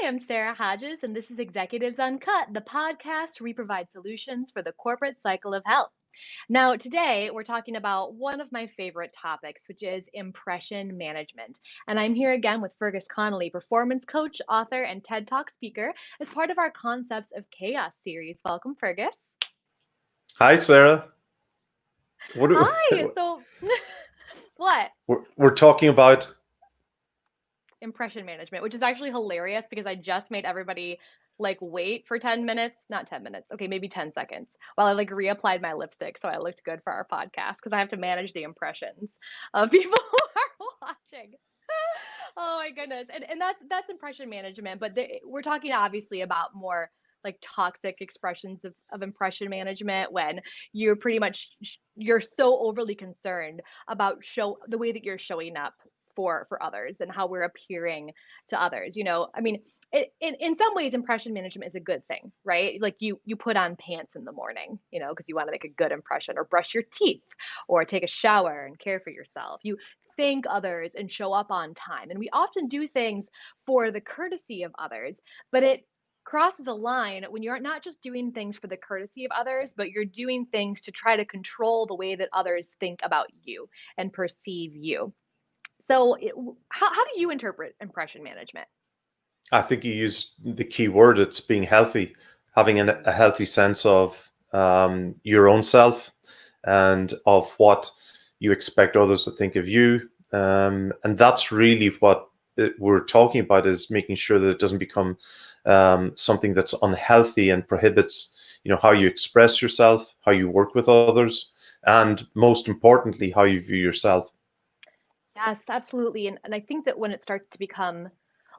am Sarah Hodges, and this is Executives Uncut, the podcast where we provide solutions for the corporate cycle of health. Now, today we're talking about one of my favorite topics, which is impression management. And I'm here again with Fergus Connolly, performance coach, author, and TED Talk speaker, as part of our Concepts of Chaos series. Welcome, Fergus. Hi, Sarah. What Hi. do, So, what? we're talking about? Impression management, which is actually hilarious because I just made everybody like wait for 10 minutes, not 10 minutes, okay, maybe 10 seconds while I like reapplied my lipstick so I looked good for our podcast because I have to manage the impressions of people who are watching. Oh my goodness. And that's impression management, but we're talking obviously about more like toxic expressions of impression management when you're pretty much you're so overly concerned about show the way that you're showing up for others and how we're appearing to others. I mean, in some ways impression management is a good thing, right? Like you put on pants in the morning, because you want to make a good impression, or brush your teeth, or take a shower and care for yourself. You thank others and show up on time, and we often do things for the courtesy of others, but it crosses a line when you're not just doing things for the courtesy of others, but you're doing things to try to control the way that others think about you and perceive you. So, how do you interpret impression management? I think you used the key word. It's being healthy, having a healthy sense of your own self and of what you expect others to think of you. And that's really what we're talking about, is making sure that it doesn't become something that's unhealthy and prohibits, how you express yourself, how you work with others, and most importantly, how you view yourself. Yes, absolutely. And I think that when it starts to become,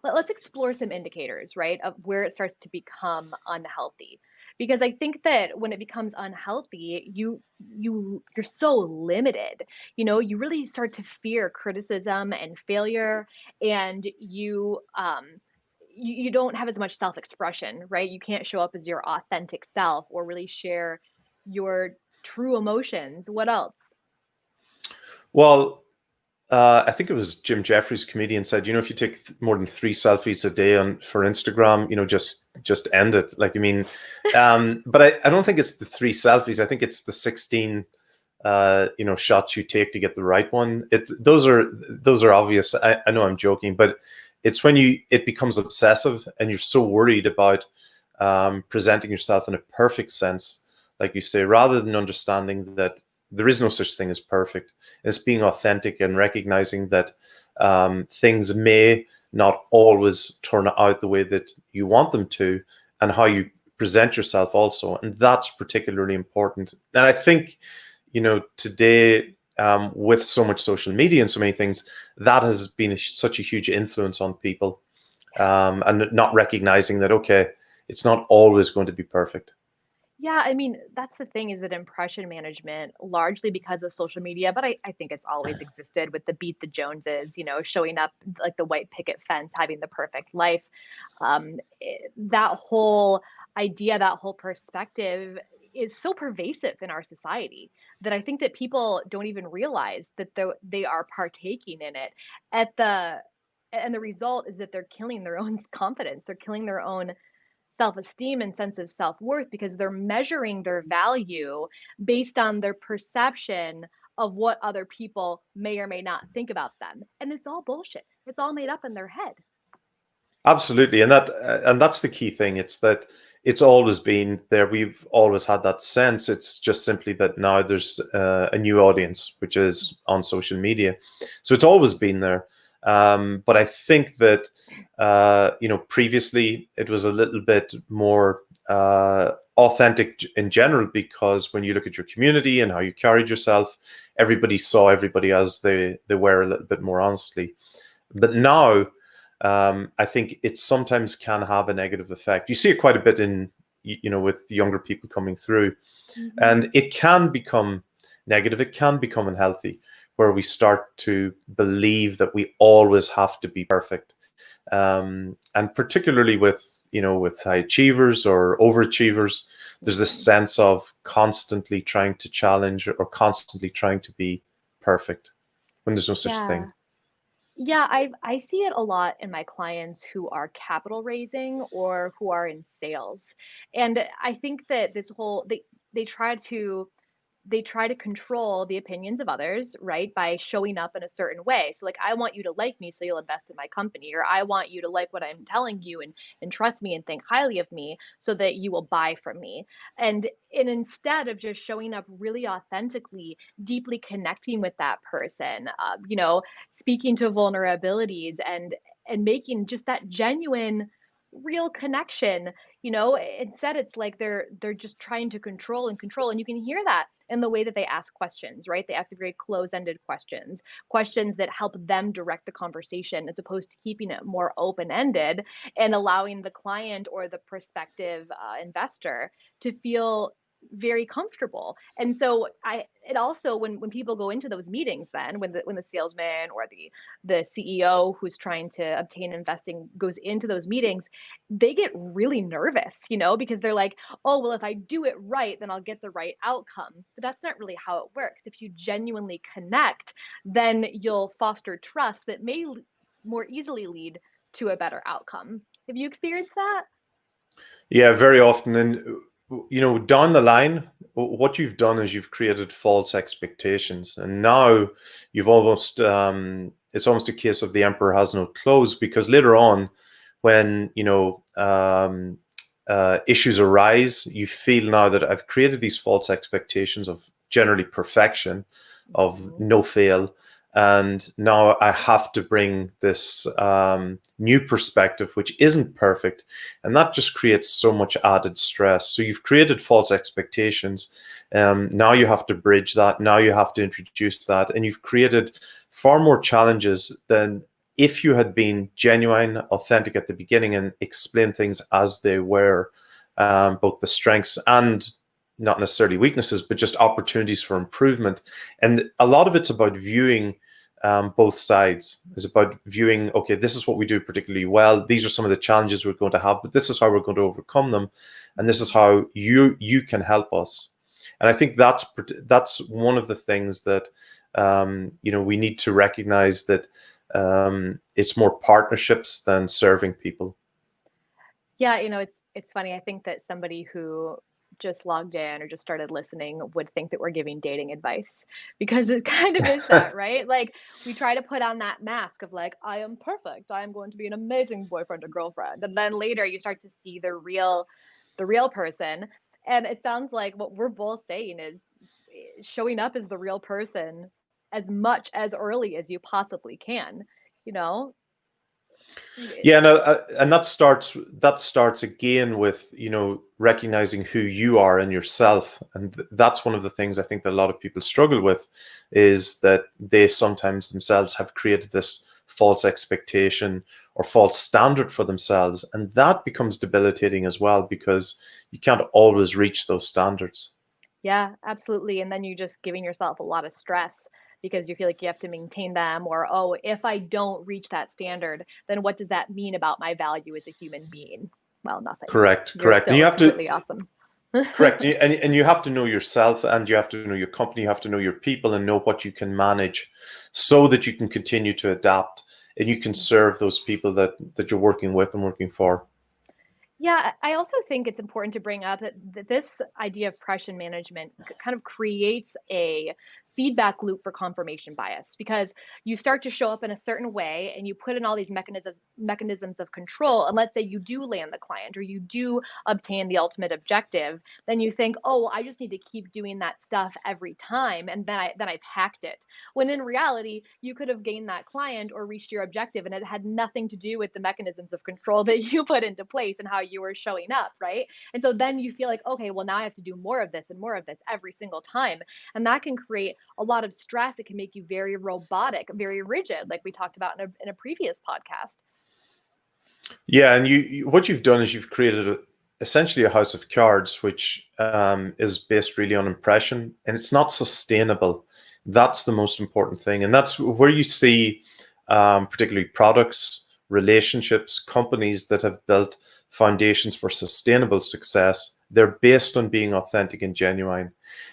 let's explore some indicators, right, of where it starts to become unhealthy. Because I think that when it becomes unhealthy, you're so limited. You really start to fear criticism and failure, and you don't have as much self-expression, right? You can't show up as your authentic self or really share your true emotions. What else? Well, I think it was Jim Jeffries, comedian, said, if you take more than 3 selfies a day for Instagram, just end it. Like, I mean, but I don't think it's the 3 selfies. I think it's the 16, shots you take to get the right one. Those are obvious. I know I'm joking, but it's when it becomes obsessive and you're so worried about presenting yourself in a perfect sense, like you say, rather than understanding that there is no such thing as perfect. It's being authentic and recognizing that things may not always turn out the way that you want them to, and how you present yourself also. And that's particularly important. And I think, today, with so much social media and so many things, that has been such a huge influence on people, and not recognizing that, okay, it's not always going to be perfect. Yeah, I mean, that's the thing, is that impression management, largely because of social media, but I think it's always existed with the Beat the Joneses, showing up like the white picket fence, having the perfect life. That whole idea, that whole perspective is so pervasive in our society that I think that people don't even realize that they are partaking in it. At the and the result is that they're killing their own confidence. They're killing their own self-esteem and sense of self-worth because they're measuring their value based on their perception of what other people may or may not think about them. And it's all bullshit. It's all made up in their head. Absolutely, and that's the key thing. It's that it's always been there. We've always had that sense. It's just simply that now there's a new audience, which is on social media. So it's always been there. But I think that previously it was a little bit more authentic in general, because when you look at your community and how you carried yourself, everybody saw everybody as they were, a little bit more honestly. But now, I think it sometimes can have a negative effect. You see it quite a bit with younger people coming through, Mm-hmm. and it can become negative. It can become unhealthy, where we start to believe that we always have to be perfect. And particularly with high achievers or overachievers, there's this sense of constantly trying to challenge or constantly trying to be perfect when there's no such thing. Yeah. Yeah, I see it a lot in my clients who are capital raising or who are in sales. And I think that this whole they try to they try to control the opinions of others, right? By showing up in a certain way. So like I want you to like me so you'll invest in my company, or I want you to like what I'm telling you and trust me and think highly of me so that you will buy from me. And instead of just showing up really authentically, deeply connecting with that person, speaking to vulnerabilities and making just that genuine real connection. Instead it's like they're just trying to control, and you can hear that in the way that they ask questions, right? They ask very close-ended questions that help them direct the conversation as opposed to keeping it more open-ended and allowing the client or the prospective investor to feel very comfortable. And so it also, when people go into those meetings, then when the salesman or the CEO who's trying to obtain investing goes into those meetings, they get really nervous, because they're like, oh, well, if I do it right, then I'll get the right outcome. But that's not really how it works. If you genuinely connect, then you'll foster trust that may more easily lead to a better outcome. Have you experienced that? Yeah, very often. And, down the line, what you've done is you've created false expectations. And now you've it's almost a case of the emperor has no clothes, because later on, when, issues arise, you feel now that I've created these false expectations of generally perfection, of Mhm. no fail. And now I have to bring this new perspective, which isn't perfect. And that just creates so much added stress. So you've created false expectations. Now you have to bridge that. Now you have to introduce that. And you've created far more challenges than if you had been genuine, authentic at the beginning and explain things as they were, both the strengths and not necessarily weaknesses, but just opportunities for improvement. And a lot of it's about viewing both sides. It's about viewing, okay, this is what we do particularly well. These are some of the challenges we're going to have, but this is how we're going to overcome them, and this is how you can help us. And I think that's one of the things that we need to recognize, that it's more partnerships than serving people. Yeah, it's funny. I think that somebody who just logged in or just started listening would think that we're giving dating advice because it kind of is that, right? Like we try to put on that mask of like, I am perfect. I am going to be an amazing boyfriend or girlfriend. And then later you start to see the real person. And it sounds like what we're both saying is showing up as the real person as much as early as you possibly can, you know? Yeah, and that starts again with recognizing who you are in yourself, and that's one of the things I think that a lot of people struggle with, is that they sometimes themselves have created this false expectation or false standard for themselves, and that becomes debilitating as well, because you can't always reach those standards. Yeah, absolutely. And then you're just giving yourself a lot of stress because you feel like you have to maintain them, or, oh, if I don't reach that standard, then what does that mean about my value as a human being? Well, nothing. Correct, You're correct. And you still have to completely awesome. Correct. And you have to know yourself, and you have to know your company, you have to know your people, and know what you can manage, so that you can continue to adapt and you can serve those people that you're working with and working for. Yeah, I also think it's important to bring up that this idea of pressure management kind of creates a feedback loop for confirmation bias, because you start to show up in a certain way and you put in all these mechanisms of control, and let's say you do land the client or you do obtain the ultimate objective, then you think, oh, well, I just need to keep doing that stuff every time, and then I've hacked it. When in reality, you could have gained that client or reached your objective, and it had nothing to do with the mechanisms of control that you put into place and how you were showing up, right? And so then you feel like, okay, well, now I have to do more of this and more of this every single time. And that can create a lot of stress. It can make you very robotic, very rigid, like we talked about in a previous podcast. Yeah, and what you've done is you've created essentially a house of cards, which is based really on impression, and it's not sustainable. That's the most important thing, and that's where you see, particularly products, relationships, companies that have built foundations for sustainable success. They're based on being authentic and genuine,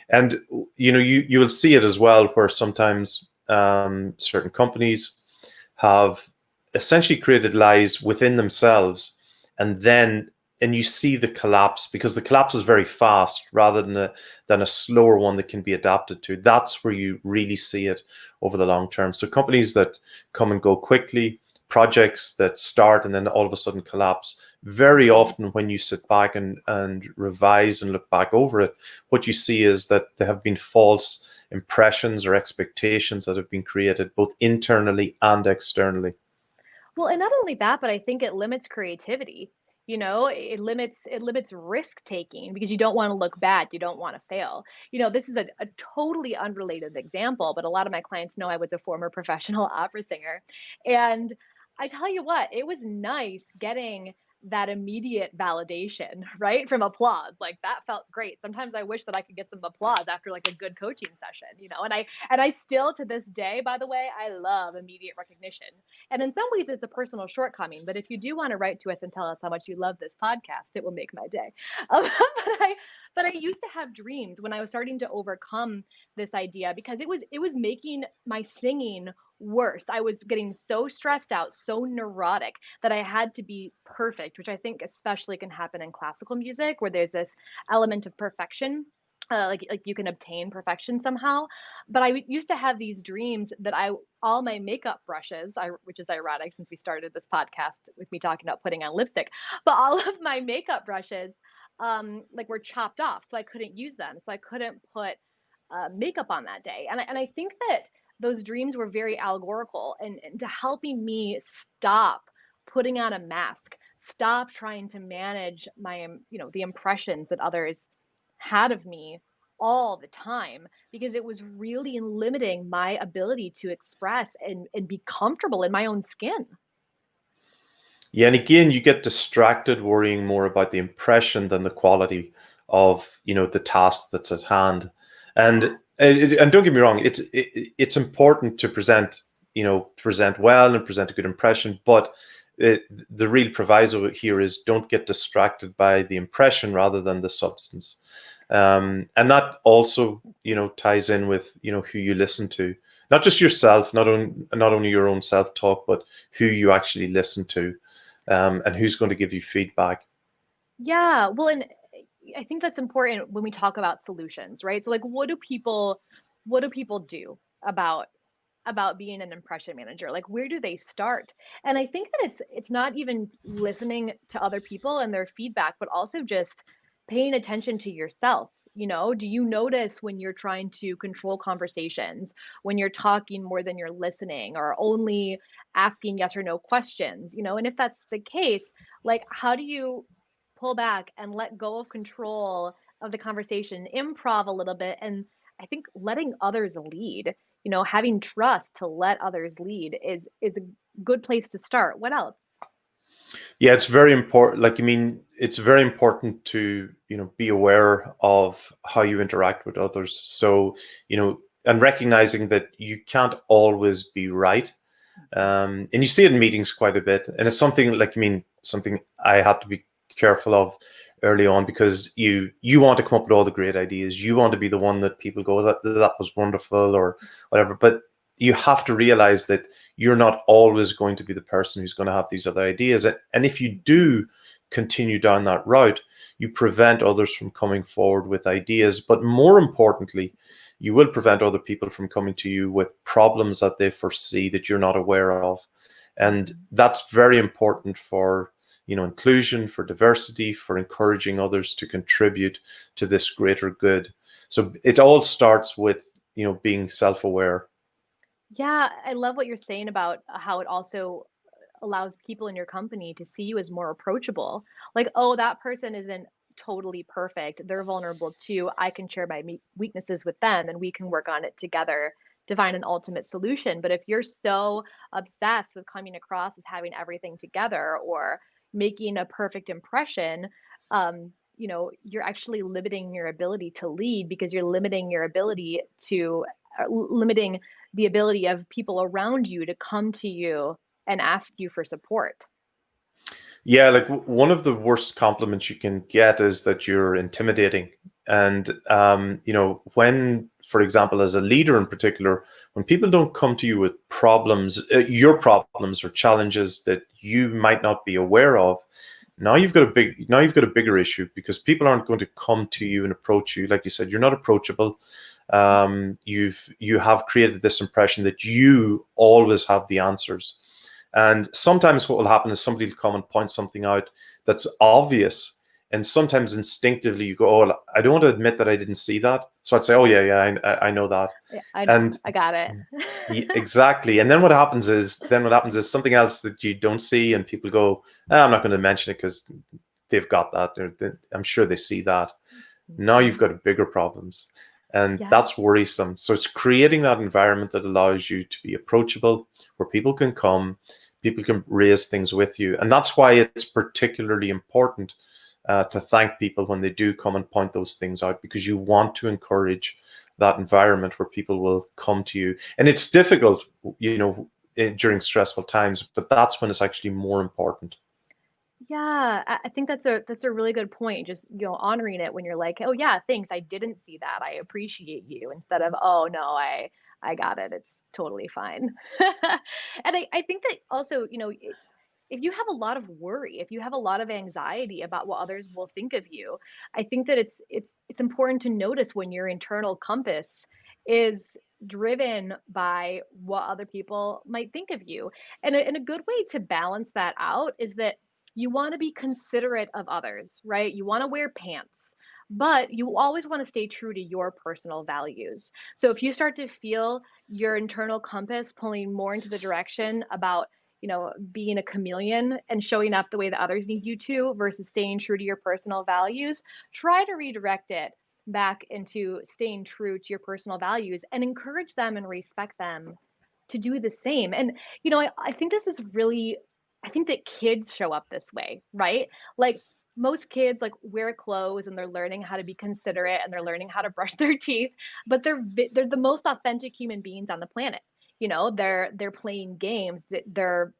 and you will see it as well, where sometimes certain companies have essentially created lies within themselves, and you see the collapse, because the collapse is very fast rather than a slower one that can be adapted to. That's where you really see it over the long term. So companies that come and go quickly, projects that start and then all of a sudden collapse, very often when you sit back and revise and look back over it, what you see is that there have been false impressions or expectations that have been created both internally and externally. Well, and not only that, but I think it limits creativity. It limits risk taking because you don't want to look bad, you don't want to fail. This is a totally unrelated example, but a lot of my clients know I was a former professional opera singer. And I tell you what, it was nice getting that immediate validation, right? From applause. Like that felt great. Sometimes I wish that I could get some applause after like a good coaching session. And I still to this day, by the way, I love immediate recognition. And in some ways, it's a personal shortcoming. But if you do want to write to us and tell us how much you love this podcast, it will make my day. But I used to have dreams when I was starting to overcome this idea because it was making my singing worse. I was getting so stressed out, so neurotic that I had to be perfect, which I think especially can happen in classical music where there's this element of perfection. Like you can obtain perfection somehow, but I used to have these dreams that I all my makeup brushes, which is ironic since we started this podcast with me talking about putting on lipstick, but all of my makeup brushes, like were chopped off, so I couldn't use them, so I couldn't put makeup on that day, and I think that those dreams were very allegorical and to helping me stop putting on a mask, stop trying to manage my the impressions that others had of me all the time because it was really limiting my ability to express and be comfortable in my own skin. Yeah, and again, you get distracted worrying more about the impression than the quality of, the task that's at hand. And don't get me wrong, it's important to present well and present a good impression, but the real proviso here is don't get distracted by the impression rather than the substance. And that also, ties in with, who you listen to, not just yourself, not only your own self-talk, but who you actually listen to, and who's going to give you feedback. Yeah, well, and I think that's important when we talk about solutions, right? So like what do people do about being an impression manager? Like where do they start? And I think that it's not even listening to other people and their feedback, but also just paying attention to yourself. Do you notice when you're trying to control conversations, when you're talking more than you're listening or only asking yes or no questions? And if that's the case, like how do you pull back and let go of control of the conversation, improv a little bit, and I think letting others lead, having trust to let others lead is a good place to start. What else? Yeah, it's very important. Like, I mean, it's very important to, be aware of how you interact with others. So, and recognizing that you can't always be right. And you see it in meetings quite a bit. And it's something like, I mean, something I had to be careful of early on, because you want to come up with all the great ideas. You want to be the one that people go, that was wonderful or whatever. But you have to realize that you're not always going to be the person who's going to have these other ideas. And if you do continue down that route, you prevent others from coming forward with ideas. But more importantly, you will prevent other people from coming to you with problems that they foresee that you're not aware of. And that's very important for, inclusion, for diversity, for encouraging others to contribute to this greater good. So it all starts with, being self-aware. Yeah, I love what you're saying about how it also allows people in your company to see you as more approachable. Like, oh, that person isn't totally perfect. They're vulnerable too. I can share my weaknesses with them and we can work on it together to find an ultimate solution. But if you're so obsessed with coming across as having everything together or making a perfect impression, you're actually limiting your ability to lead because you're limiting your ability to limiting the ability of people around you to come to you and ask you for support. Yeah, like one of the worst compliments you can get is that you're intimidating. And when for example, as a leader in particular, when people don't come to you with problems, your problems or challenges that you might not be aware of, now you've got a bigger issue, because people aren't going to come to you and approach you. Like you said, you're not approachable. You have created this impression that you always have the answers. And sometimes what will happen is somebody will come and point something out that's obvious. And sometimes instinctively you go, oh, I don't want to admit that I didn't see that. So I'd say, oh, yeah, I know that. Yeah, I And got it. exactly. And then what happens is something else that you don't see, and people go, I'm not going to mention it because they've got that. I'm sure they see that. Now you've got bigger problems. And that's worrisome. So it's creating that environment that allows you to be approachable, where people can come, people can raise things with you. And that's why it's particularly important to thank people when they do come and point those things out, because you want to encourage that environment where people will come to you. And it's difficult, during stressful times, but that's when it's actually more important. Yeah, I think that's a really good point. Just, honoring it when you're like, oh yeah, thanks, I didn't see that. I appreciate you, instead of, oh no, I got it. It's totally fine. And I think that also, if you have a lot of worry, if you have a lot of anxiety about what others will think of you, I think that it's important to notice when your internal compass is driven by what other people might think of you. And a good way to balance that out is that you want to be considerate of others, right? You want to wear pants, but you always want to stay true to your personal values. So if you start to feel your internal compass pulling more into the direction about, being a chameleon and showing up the way that others need you to versus staying true to your personal values, try to redirect it back into staying true to your personal values and encourage them and respect them to do the same. And, I think this is really, I think that kids show up this way, right? Like, most kids like wear clothes and they're learning how to be considerate and they're learning how to brush their teeth, but they're the most authentic human beings on the planet. They're playing games, they're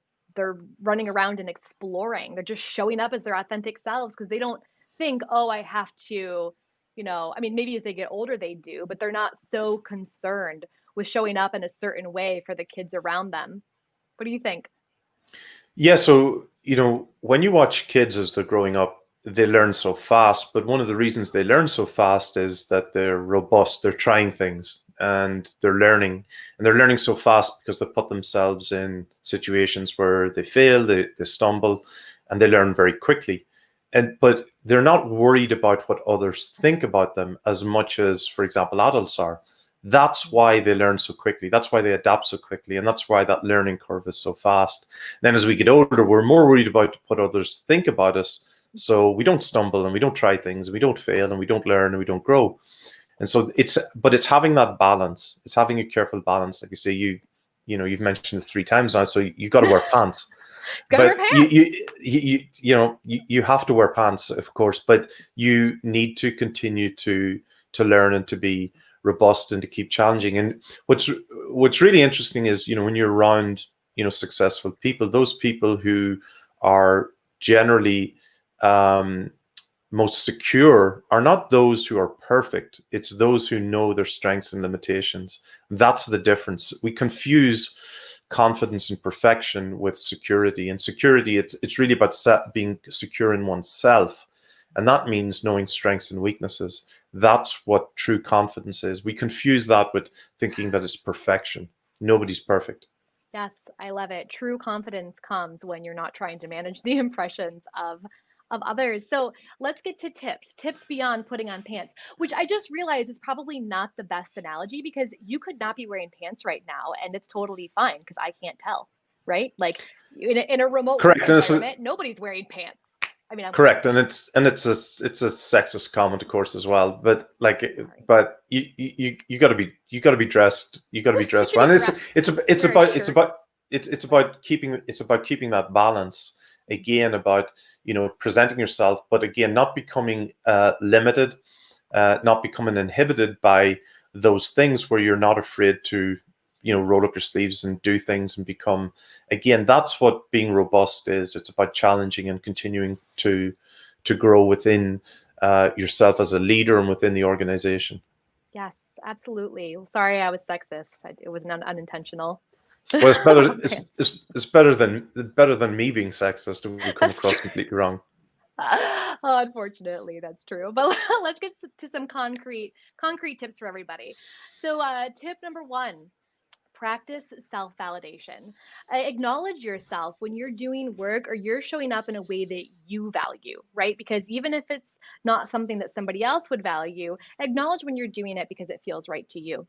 running around and exploring. They're just showing up as their authentic selves because they don't think, oh, I have to, I mean, maybe as they get older they do, but they're not so concerned with showing up in a certain way for the kids around them. What do you think? Yeah, so, when you watch kids as they're growing up, they learn so fast. But one of the reasons they learn so fast is that they're robust, they're trying things, and they're learning. And they're learning so fast because they put themselves in situations where they fail, they stumble, and they learn very quickly. But they're not worried about what others think about them as much as, for example, adults are. That's why they learn so quickly. That's why they adapt so quickly. And that's why that learning curve is so fast. Then as we get older, we're more worried about what others think about us. So we don't stumble and we don't try things and we don't fail and we don't learn and we don't grow. And so it's having that balance. It's having a careful balance. Like you say, you've mentioned it 3 times now, so you got to wear pants. Gotta wear But pants. you have to wear pants, of course, but you need to continue to learn and to be robust and to keep challenging. And what's really interesting is, when you're around, successful people, those people who are generally most secure are not those who are perfect. It's those who know their strengths and limitations. That's the difference. We confuse confidence and perfection with security. And security, it's really about being secure in oneself. And that means knowing strengths and weaknesses. That's what true confidence is. We confuse that with thinking that it's perfection. Nobody's perfect. Yes, I love it. True confidence comes when you're not trying to manage the impressions of others. So let's get to tips. Tips beyond putting on pants, which I just realized is probably not the best analogy because you could not be wearing pants right now and it's totally fine because I can't tell, right? Like in a remote work Correct. And environment, nobody's wearing pants. I mean, I'm correct, and it's a sexist comment, of course, as well. But sorry. but you got to be dressed. You got to be You dressed should well. be And dressed. it's Wear a about shirt. it's about keeping that balance. Again, about presenting yourself, but again, not becoming limited, not becoming inhibited by those things where you're not afraid to roll up your sleeves and do things and become, again, that's what being robust is. It's about challenging and continuing to grow within yourself as a leader and within the organization. Yes, absolutely. Sorry, I was sexist. It was not unintentional. Well, it's better. Okay. It's better than me being sexist. It would come That's true. across completely wrong. Unfortunately, that's true. But let's get to some concrete tips for everybody. So, tip number one, practice self validation. Acknowledge yourself when you're doing work or you're showing up in a way that you value, right? Because even if it's not something that somebody else would value, acknowledge when you're doing it because it feels right to you.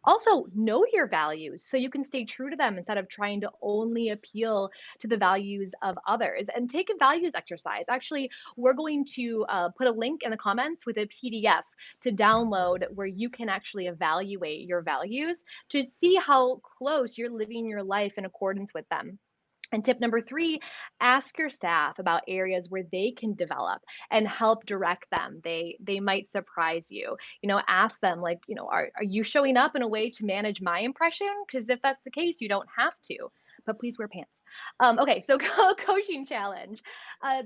Also, know your values so you can stay true to them instead of trying to only appeal to the values of others. And take a values exercise. Actually, we're going to put a link in the comments with a PDF to download where you can actually evaluate your values to see how close you're living your life in accordance with them. And tip number three, ask your staff about areas where they can develop and help direct them. They might surprise you. Ask them like, are you showing up in a way to manage my impression? Because if that's the case, you don't have to. But please wear pants. Okay, so coaching challenge.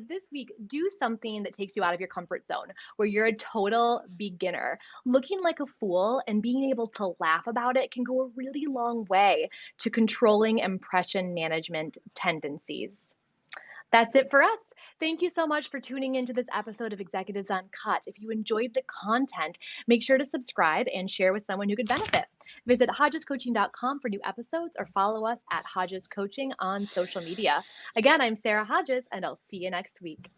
This week, do something that takes you out of your comfort zone, where you're a total beginner. Looking like a fool and being able to laugh about it can go a really long way to controlling impression management tendencies. That's it for us. Thank you so much for tuning into this episode of Executives Uncut. If you enjoyed the content, make sure to subscribe and share with someone who could benefit. Visit hodgescoaching.com for new episodes or follow us at Hodges Coaching on social media. Again, I'm Sarah Hodges, and I'll see you next week.